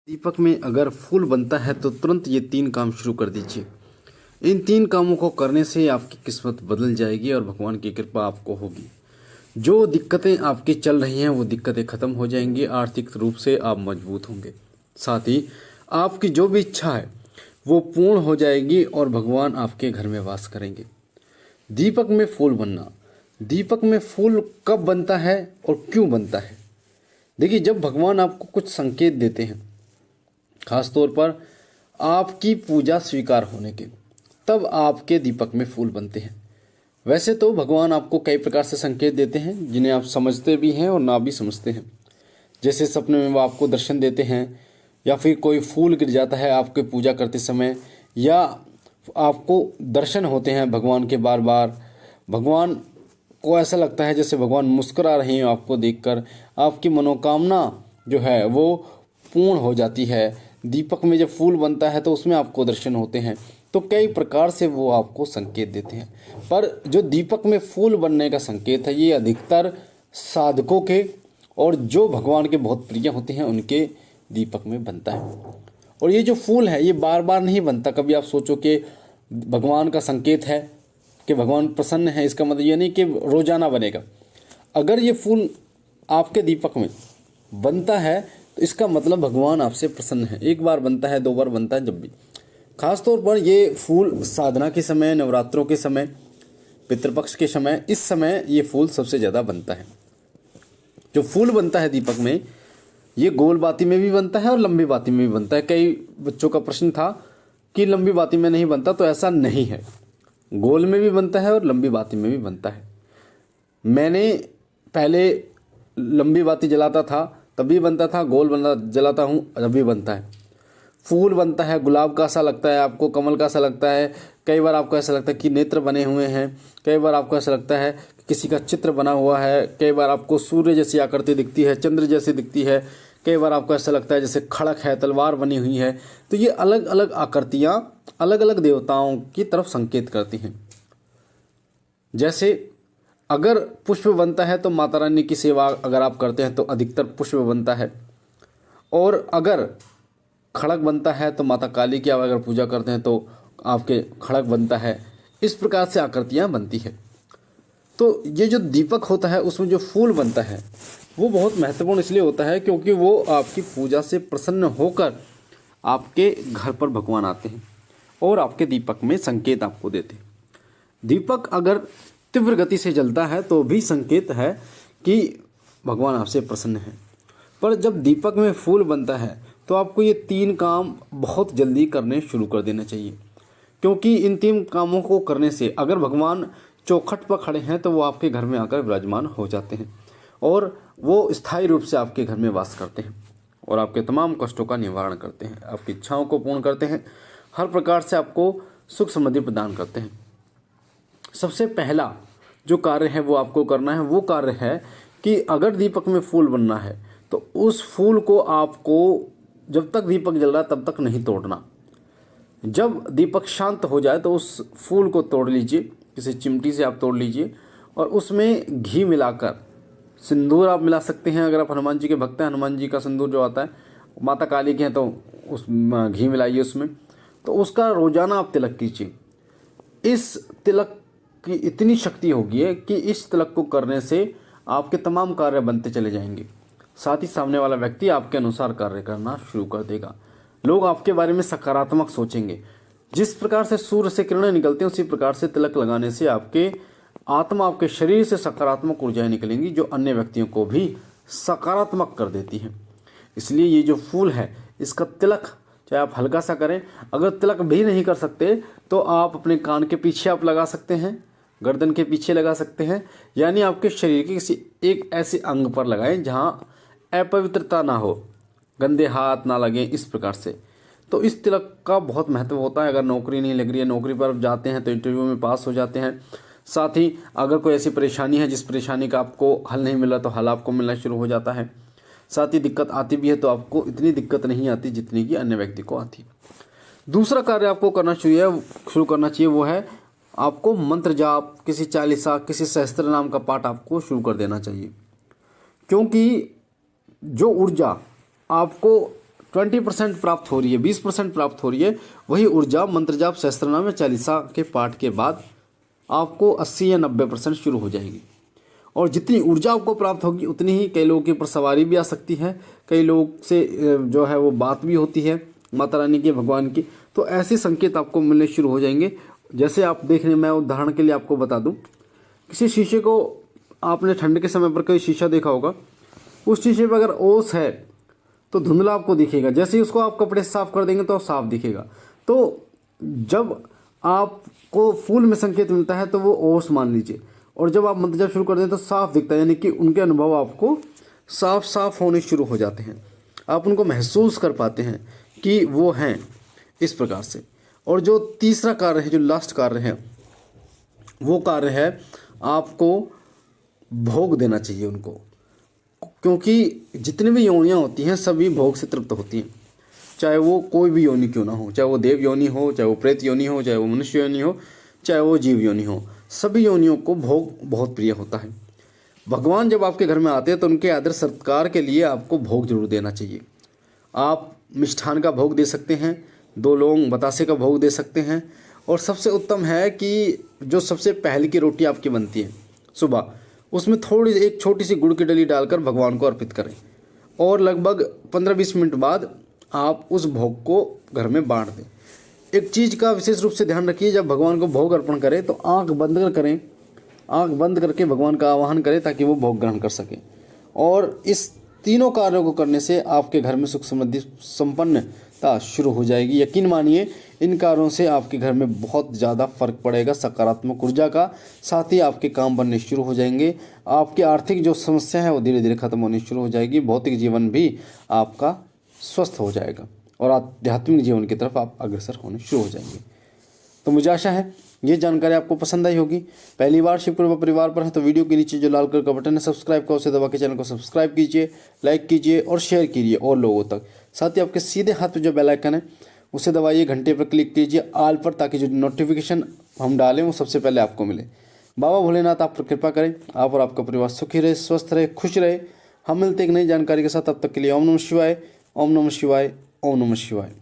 दीपक में अगर फूल बनता है तो तुरंत ये 3 काम शुरू कर दीजिए। इन 3 कामों को करने से आपकी किस्मत बदल जाएगी और भगवान की कृपा आपको होगी। जो दिक्कतें आपकी चल रही हैं वो दिक्कतें खत्म हो जाएंगी। आर्थिक रूप से आप मजबूत होंगे। साथ ही आपकी जो भी इच्छा है वो पूर्ण हो जाएगी और भगवान आपके घर में वास करेंगे। दीपक में फूल बनना। दीपक में फूल कब बनता है और क्यों बनता है? देखिए, जब भगवान आपको कुछ संकेत देते हैं, खास तौर पर आपकी पूजा स्वीकार होने के, तब आपके दीपक में फूल बनते हैं। वैसे तो भगवान आपको कई प्रकार से संकेत देते हैं जिन्हें आप समझते भी हैं और ना भी समझते हैं। जैसे सपने में वो आपको दर्शन देते हैं, या फिर कोई फूल गिर जाता है आपके पूजा करते समय, या आपको दर्शन होते हैं भगवान के बार बार। भगवान को ऐसा लगता है जैसे भगवान मुस्कुरा रहे हैं आपको देखकर। आपकी मनोकामना जो है वो पूर्ण हो जाती है। दीपक में जब फूल बनता है तो उसमें आपको दर्शन होते हैं। तो कई प्रकार से वो आपको संकेत देते हैं, पर जो दीपक में फूल बनने का संकेत है ये अधिकतर साधकों के और जो भगवान के बहुत प्रिय होते हैं उनके दीपक में बनता है। और ये जो फूल है ये बार बार नहीं बनता। कभी आप सोचो कि भगवान का संकेत है कि भगवान प्रसन्न है, इसका मतलब ये नहीं कि रोजाना बनेगा। अगर ये फूल आपके दीपक में बनता है तो इसका मतलब भगवान आपसे प्रसन्न है। एक बार बनता है, 2 बार बनता है, जब भी। खास तौर पर ये फूल साधना के समय, नवरात्रों के समय, पितृपक्ष के समय, इस समय ये फूल सबसे ज़्यादा बनता है। जो फूल बनता है दीपक में ये गोल बाती में भी बनता है और लंबी बाती में भी बनता है। कई बच्चों का प्रश्न था कि लंबी बाती में नहीं बनता, तो ऐसा नहीं है। गोल में भी बनता है और लंबी बाती में भी बनता है। मैंने पहले लंबी बाती जलाता था तब भी बनता था, गोल बना जलाता हूँ जब भी बनता है। फूल बनता है, गुलाब का सा लगता है आपको, कमल का सा लगता है। कई बार आपको ऐसा लगता है कि नेत्र बने हुए हैं। कई बार आपको ऐसा लगता है कि किसी का चित्र बना हुआ है। कई बार आपको सूर्य जैसी आकृति दिखती है, चंद्र जैसी दिखती है। कई बार आपको ऐसा लगता है जैसे खड़क है, तलवार बनी हुई है। तो ये अलग अलग आकृतियाँ अलग अलग देवताओं की तरफ संकेत करती हैं। जैसे अगर पुष्प बनता है तो माता रानी की सेवा अगर आप करते हैं तो अधिकतर पुष्प बनता है। और अगर खड़क बनता है तो माता काली की आप अगर पूजा करते हैं तो आपके खड़क बनता है। इस प्रकार से आकृतियाँ बनती है। तो ये जो दीपक होता है उसमें जो फूल बनता है वो बहुत महत्वपूर्ण इसलिए होता है क्योंकि वो आपकी पूजा से प्रसन्न होकर आपके घर पर भगवान आते हैं और आपके दीपक में संकेत आपको देते हैं। दीपक अगर तीव्र गति से जलता है तो भी संकेत है कि भगवान आपसे प्रसन्न है। पर जब दीपक में फूल बनता है तो आपको ये 3 काम बहुत जल्दी करने शुरू कर देना चाहिए, क्योंकि इन 3 कामों को करने से अगर भगवान चौखट पर खड़े हैं तो वो आपके घर में आकर विराजमान हो जाते हैं और वो स्थायी रूप से आपके घर में वास करते हैं और आपके तमाम कष्टों का निवारण करते हैं, आपकी इच्छाओं को पूर्ण करते हैं, हर प्रकार से आपको सुख समृद्धि प्रदान करते हैं। सबसे पहला जो कार्य है वो आपको करना है, वो कार्य है कि अगर दीपक में फूल बनना है तो उस फूल को आपको जब तक दीपक जल रहा है तब तक नहीं तोड़ना। जब दीपक शांत हो जाए तो उस फूल को तोड़ लीजिए, किसी चिमटी से आप तोड़ लीजिए और उसमें घी मिलाकर, सिंदूर आप मिला सकते हैं। अगर आप हनुमान जी के भक्त हैं, हनुमान जी का सिंदूर जो आता है, माता काली के हैं तो उस घी मिलाइए उसमें। तो उसका रोजाना आप तिलक कीजिए। इस तिलक की इतनी शक्ति होगी कि इस तिलक को करने से आपके तमाम कार्य बनते चले जाएंगे। साथ ही सामने वाला व्यक्ति आपके अनुसार कार्य करना शुरू कर देगा। लोग आपके बारे में सकारात्मक सोचेंगे। जिस प्रकार से सूर्य से किरणें निकलती हैं उसी प्रकार से तिलक लगाने से आपके आत्मा, आपके शरीर से सकारात्मक ऊर्जाएं निकलेंगी जो अन्य व्यक्तियों को भी सकारात्मक कर देती हैं। इसलिए ये जो फूल है इसका तिलक चाहे आप हल्का सा करें, अगर तिलक भी नहीं कर सकते तो आप अपने कान के पीछे आप लगा सकते हैं, गर्दन के पीछे लगा सकते हैं, यानी आपके शरीर के किसी एक ऐसे अंग पर लगाएं जहां अपवित्रता ना हो, गंदे हाथ ना लगें, इस प्रकार से। तो इस तिलक का बहुत महत्व होता है। अगर नौकरी नहीं लग रही है, नौकरी पर जाते हैं तो इंटरव्यू में पास हो जाते हैं। साथ ही अगर कोई ऐसी परेशानी है जिस परेशानी का आपको हल नहीं मिला तो हल आपको मिलना शुरू हो जाता है। साथ ही दिक्कत आती भी है तो आपको इतनी दिक्कत नहीं आती जितनी कि अन्य व्यक्ति को आती। दूसरा कार्य आपको करना शुरू करना चाहिए वो है आपको मंत्र जाप, किसी चालीसा, किसी सहस्त्र नाम का पाठ आपको शुरू कर देना चाहिए। क्योंकि जो ऊर्जा आपको 20% प्राप्त हो रही है, 20% प्राप्त हो रही है, वही ऊर्जा मंत्र जाप सहस्त्रनाम या चालीसा के पाठ के बाद आपको 80 या 90% शुरू हो जाएगी। और जितनी ऊर्जा आपको प्राप्त होगी उतनी ही कई लोगों के ऊपर सवारी भी आ सकती है, कई लोग से जो है वो बात भी होती है माता रानी की, भगवान की। तो ऐसे संकेत आपको मिलने शुरू हो जाएंगे। जैसे आप देखने, मैं उदाहरण के लिए आपको बता दूं, किसी शीशे को आपने ठंड के समय पर कोई शीशा देखा होगा, उस शीशे पर अगर ओस है तो धुंधला आपको दिखेगा, जैसे ही उसको आप कपड़े से साफ कर देंगे तो साफ दिखेगा। तो जब आपको फूल में संकेत मिलता है तो वो ओस मान लीजिए, और जब आप मंत्र जाप शुरू कर दें तो साफ दिखता है, यानी कि उनके अनुभव आपको साफ साफ होने शुरू हो जाते हैं, आप उनको महसूस कर पाते हैं कि वो हैं इस प्रकार से। और जो तीसरा कार्य है, जो लास्ट कार्य है, वो कार्य है आपको भोग देना चाहिए उनको, क्योंकि जितनी भी योनियाँ होती हैं सभी भोग से तृप्त होती हैं, चाहे वो कोई भी योनि क्यों ना हो, चाहे वो देव योनि हो, चाहे वो प्रेत योनि हो, चाहे वो मनुष्य योनि हो, चाहे वो जीव योनि हो, सभी योनियों को भोग बहुत प्रिय होता है। भगवान जब आपके घर में आते हैं तो उनके आदर सत्कार के लिए आपको भोग जरूर देना चाहिए। आप मिष्ठान का भोग दे सकते हैं, 2 लौंग बतासे का भोग दे सकते हैं, और सबसे उत्तम है कि जो सबसे पहले की रोटी आपकी बनती है सुबह, उसमें थोड़ी एक छोटी सी गुड़ की डली डालकर भगवान को अर्पित करें, और लगभग 15-20 मिनट बाद आप उस भोग को घर में बांट दें। एक चीज़ का विशेष रूप से ध्यान रखिए, जब भगवान को भोग अर्पण करें तो आंख बंद करें, आंख बंद करके भगवान का आवाहन करें ताकि वो भोग ग्रहण कर सकें। और इस तीनों कार्यों को करने से आपके घर में सुख समृद्धि संपन्नता शुरू हो जाएगी। यकीन मानिए, इन कार्यों से आपके घर में बहुत ज़्यादा फर्क पड़ेगा सकारात्मक ऊर्जा का, साथ ही आपके काम बनने शुरू हो जाएंगे, आपकी आर्थिक जो समस्या है वो धीरे धीरे खत्म होनी शुरू हो जाएगी, भौतिक जीवन भी आपका स्वस्थ हो जाएगा और आध्यात्मिक जीवन की तरफ आप अग्रसर होने शुरू हो जाएंगे। तो मुझे आशा है ये जानकारी आपको पसंद आई होगी। पहली बार शिवकृपा परिवार पर है तो वीडियो के नीचे जो लाल कलर का बटन है सब्सक्राइब का, उसे दबा के चैनल को सब्सक्राइब कीजिए, लाइक कीजिए और शेयर कीजिए और लोगों तक। साथ ही आपके सीधे हाथ पे जो बेल आइकन है उसे दबाइए, घंटे पर क्लिक कीजिए ऑल पर, ताकि जो नोटिफिकेशन हम डालें वो सबसे पहले आपको मिले। बाबा भोलेनाथ आप पर कृपा करें, आप और आपका परिवार सुखी रहे, स्वस्थ रहे, खुश रहे। हम मिलते एक नई जानकारी के साथ, तब तक के लिए ओम नमः शिवाय, ओम नमः शिवाय, ओम नमः शिवाय।